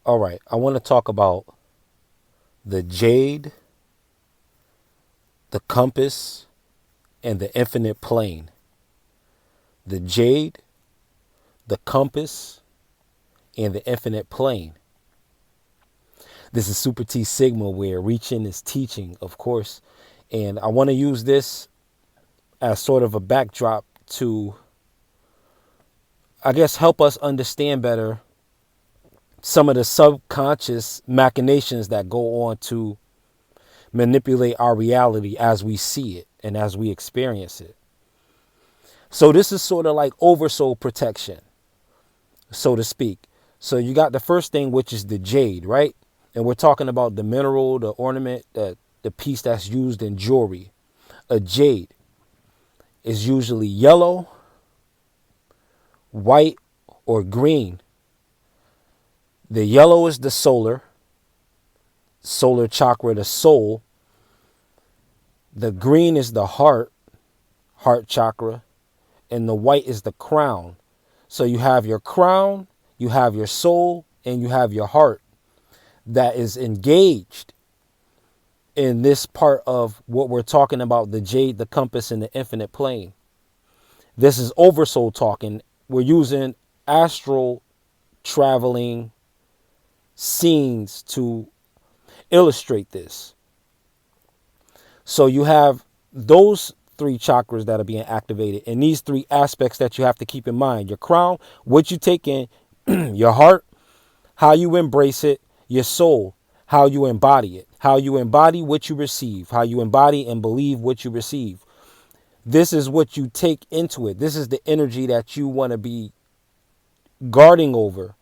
All right, I want to talk about the jade, the compass, and the infinite plane. The jade, the compass, and the infinite plane. This is Super T Sigma, where reaching is teaching, of course. And I want to use this as sort of a backdrop to, I guess, help us understand better some of the subconscious machinations that go on to manipulate our reality as we see it and as we experience it. So this is sort of like oversoul protection, so to speak. So you got the first thing, which is the jade, right? And we're talking about the mineral, the ornament, the piece that's used in jewelry. A jade is usually yellow, white, or green. The yellow is the solar chakra, the soul. The green is the heart chakra. And the white is the crown. So you have your crown, you have your soul, and you have your heart that is engaged in this part of what we're talking about, the jade, the compass, and the infinite plane. This is oversoul talking. We're using astral traveling scenes to illustrate this. So you have those three chakras that are being activated, and these three aspects that you have to keep in mind: your crown, what you take in, your heart, how you embrace it, your soul, how you embody it, how you embody what you receive, how you embody and believe what you receive. This is what you take into it. This is the energy that you want to be guarding over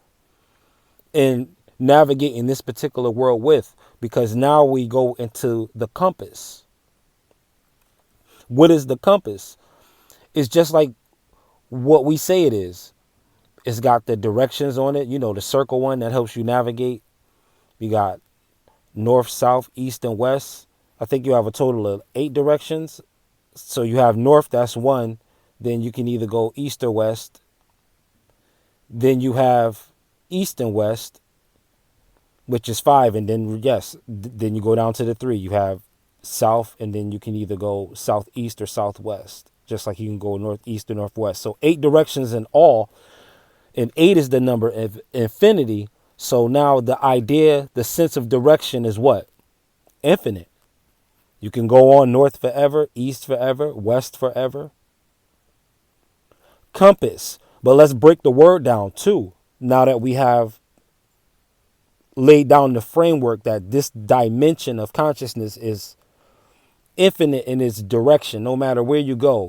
and navigating this particular world with, because now we go into the compass. What is the compass? It's just like what we say it is. It's got the directions on it, the circle one that helps you navigate. You got north, south, east, and west. I think you have a total of 8 directions. So you have north, that's 1. Then you can either go east or west. Then you have east and west, which is 5. And then, then you go down to the 3. You have south, and then you can either go southeast or southwest, just like you can go northeast or northwest. So 8 directions in all, and 8 is the number of infinity. So now the idea, the sense of direction is what? Infinite. You can go on north forever, east forever, west forever. Compass. But let's break the word down too, now that we have laid down the framework that this dimension of consciousness is infinite in its direction, no matter where you go.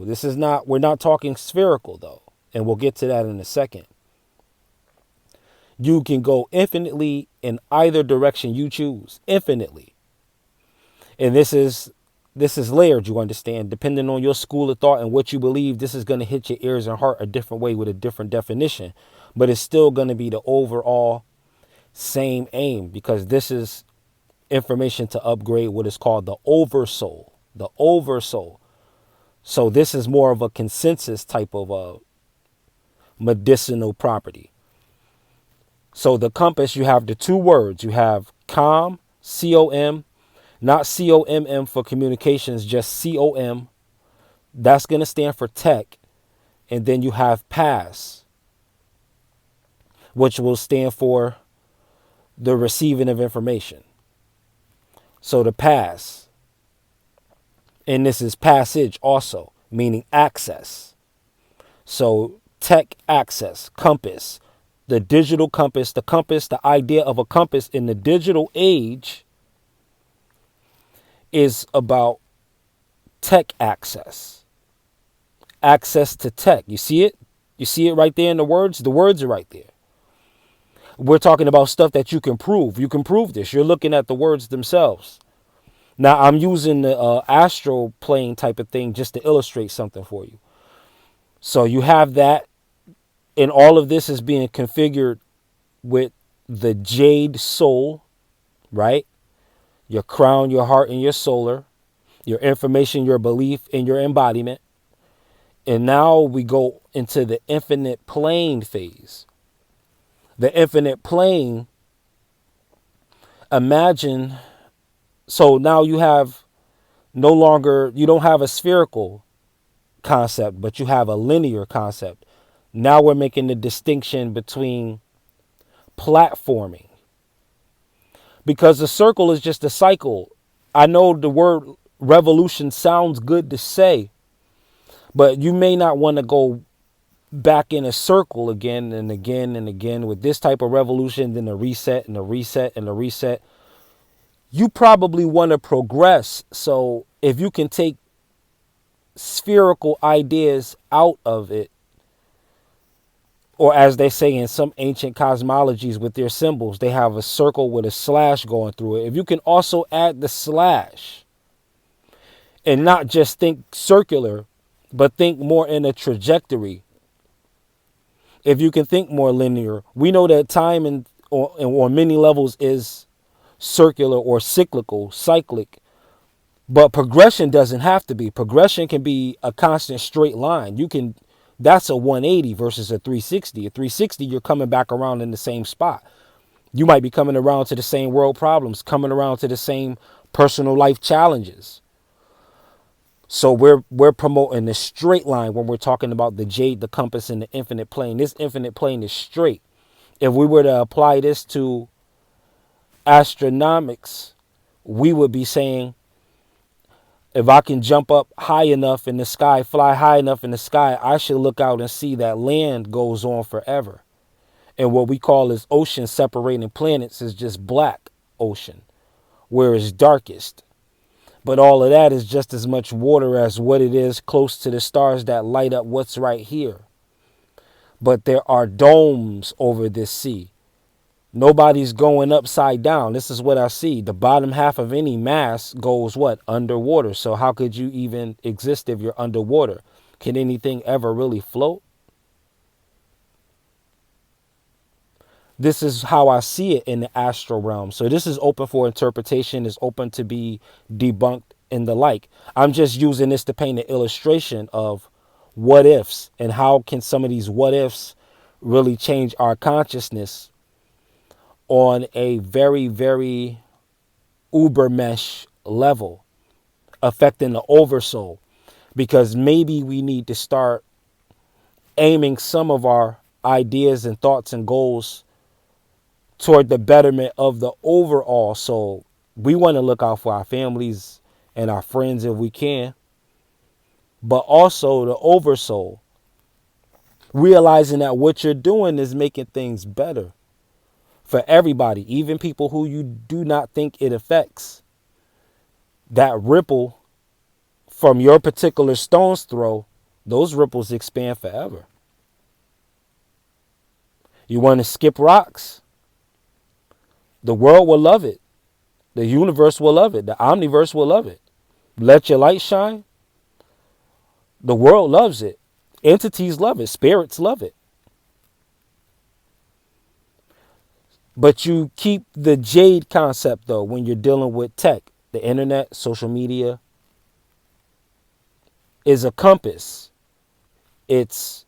We're not talking spherical though, and we'll get to that in a second. You can go infinitely in either direction you choose, infinitely. And this is layered, you understand, depending on your school of thought and what you believe. This is going to hit your ears and heart a different way with a different definition, but it's still going to be the overall same aim, because this is information to upgrade what is called the oversoul. The oversoul. So this is more of a consensus type of medicinal property. So the compass, you have the 2 words. You have COM, C-O-M, not C-O-M-M for communications, just C-O-M. That's going to stand for tech. And then you have pass, which will stand for the receiving of information. So the pass. And this is passage also, meaning access. So tech access, compass, the digital compass, the idea of a compass in the digital age is about tech access. Access to tech. You see it? You see it right there in the words? The words are right there. We're talking about stuff that you can prove. You can prove this. You're looking at the words themselves. Now, I'm using the astral plane type of thing just to illustrate something for you. So you have that, and all of this is being configured with the jade soul, right? Your crown, your heart, and your solar, your information, your belief, and your embodiment. And now we go into the infinite plane phase. The infinite plane Imagine, so now you have no longer, you don't have a spherical concept, but you have a linear concept. Now we're making the distinction between platforming, because the circle is just a cycle. I know the word revolution sounds good to say, but you may not want to go back in a circle again and again and again with this type of revolution, then a reset and a reset and a reset. You probably want to progress. So if you can take spherical ideas out of it, or as they say in some ancient cosmologies with their symbols, they have a circle with a slash going through it. If you can also add the slash and not just think circular, but think more in a trajectory. If you can think more linear, we know that time and on many levels is circular or cyclical, cyclic. But progression doesn't have to be. Progression can be a constant straight line. You can, that's a 180 versus a 360. A 360, you're coming back around in the same spot. You might be coming around to the same world problems, coming around to the same personal life challenges. So we're promoting the straight line when we're talking about the jade, the compass, and the infinite plane. This infinite plane is straight. If we were to apply this to astronomics, we would be saying, if I can jump up high enough in the sky, fly high enough in the sky, I should look out and see that land goes on forever. And what we call as ocean separating planets is just black ocean, where it's darkest. But all of that is just as much water as what it is close to the stars that light up what's right here. But there are domes over this sea. Nobody's going upside down. This is what I see. The bottom half of any mass goes what? Underwater. So how could you even exist if you're underwater? Can anything ever really float? This is how I see it in the astral realm. So this is open for interpretation. It's open to be debunked and the like. I'm just using this to paint an illustration of what ifs and how can some of these what ifs really change our consciousness on a very, very uber mesh level, affecting the oversoul. Because maybe we need to start aiming some of our ideas and thoughts and goals toward the betterment of the overall soul. We want to look out for our families and our friends if we can, but also the oversoul. Realizing that what you're doing is making things better for everybody, even people who you do not think it affects. That ripple from your particular stone's throw, those ripples expand forever. You want to skip rocks? The world will love it. The universe will love it. The omniverse will love it. Let your light shine. The world loves it. Entities love it. Spirits love it. But you keep the jade concept, though, when you're dealing with tech. The internet, social media is a compass. It's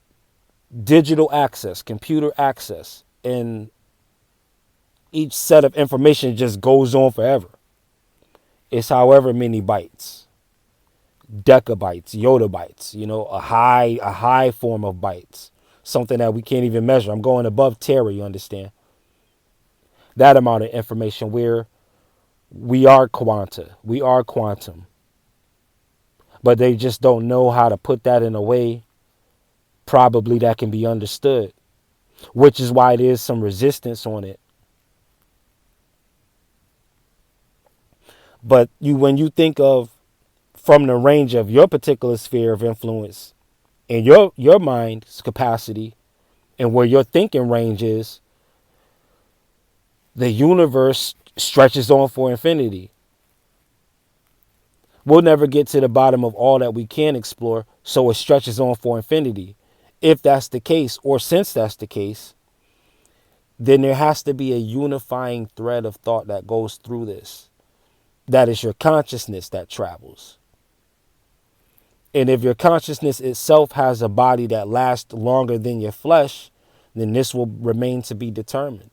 digital access, computer access, and each set of information just goes on forever. It's however many bytes, decabytes, yottabytes, a high form of bytes, something that we can't even measure. I'm going above Terra, you understand? That amount of information where we are quanta, we are quantum. But they just don't know how to put that in a way probably that can be understood, which is why there's some resistance on it. But when you think of from the range of your particular sphere of influence and your mind's capacity and where your thinking range is, the universe stretches on for infinity. We'll never get to the bottom of all that we can explore, so it stretches on for infinity. If that's the case, or since that's the case, then there has to be a unifying thread of thought that goes through this. That is your consciousness that travels. And if your consciousness itself has a body that lasts longer than your flesh, then this will remain to be determined.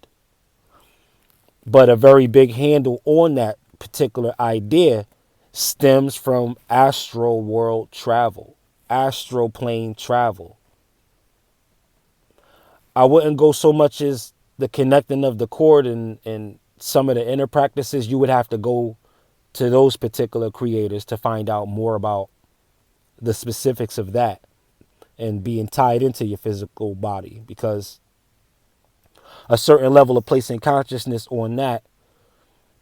But a very big handle on that particular idea stems from astral world travel, astral plane travel. I wouldn't go so much as the connecting of the cord and some of the inner practices. You would have to go to those particular creators to find out more about the specifics of that and being tied into your physical body, because a certain level of placing consciousness on that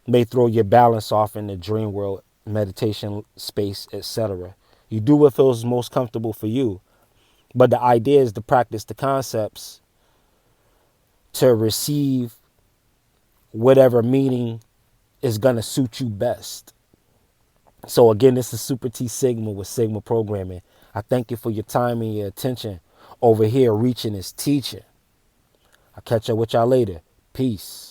may throw your balance off in the dream world, meditation space, etc. You do what feels most comfortable for you, but the idea is to practice the concepts to receive whatever meaning is going to suit you best. So again, this is Super T Sigma with Sigma Programming. I thank you for your time and your attention over here reaching is teaching. I'll catch up with y'all later. Peace.